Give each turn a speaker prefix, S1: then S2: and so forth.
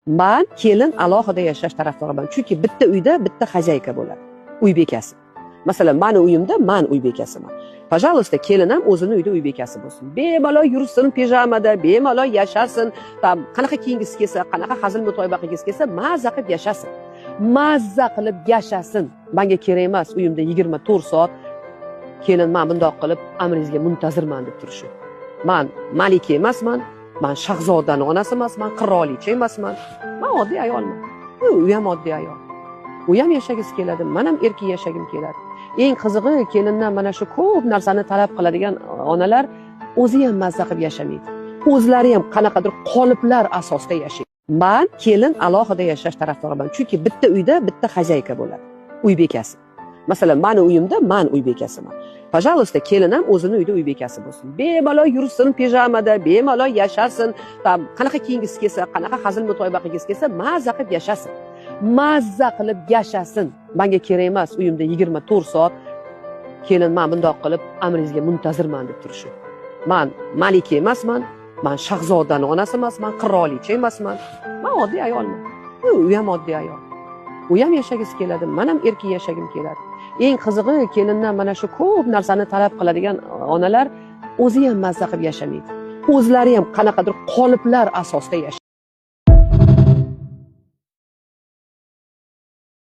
S1: Men kelin alohida yashash tarafdoriman. Chunki bitta uyda bitta xozayka bo'ladi. Uy bekasi. Masalan, meni uyimda men uy bekasiman. Пожалуйста, kelin ham o'zini uyda uy bekasi bo'lsin. Bemalol yursin pijamada, bemalol yashasin, tam qanaqa kiyingisi kelsa, qanaqa hazil mutoyiba qilgisi kelsa, mazza qilib yashasin. Mazza qilib yashasin. Menga kerak emas uyimda 24 soat kelin men bundoq qilib amringizga muntazirman deb turishi. Men malika emasman, men shahzodaning onasi emasman, qirolicha emasman. Men oddiy ayolman. U ham oddiy ayol. U ham yashagisi keladi, men ham erkin yashagim keladi. Eng qizig'i, kelindan mana shu ko'p narsani talab qiladigan onalar o'zi ham mazza qilib yashamaydi. O'zlari ham qanaqadir qoliplar asosida yashaydi. Men kelin alohida yashash tarafdoriman. Chunki bitta uyda bitta xozayka bo'ladi. Uy bekasi. Masalan, meni uyimda men uy bekasiman. Пожалуйста, kelin ham o'zini uyda uy bekasi bo'lsin. Bemalol yursin pijamada, bemalol yashasin, tam qanaqa kiyingisi kelsa, qanaqa hazil mutoyiba qilgisi kelsa, mazza qilib yashasin. Mazza qilib yashasin. Menga kerak emas uyimda 24 soat kelin men bundoq qilib amringizga muntazirman deb turishi. Men malika emasman, men shahzodaning onasi emasman, qirolicha emasman. Men oddiy ayolman. U ham oddiy ayol. U ham yashagisi keladi, men ham erkin yashagim keladi. Eng qizig'i, kelindan mana shu ko'p narsani talab qiladigan onalar o'zi ham mazza qilib yashamaydi. O'zlari ham qanaqadir qoliplar asosida yashaydi.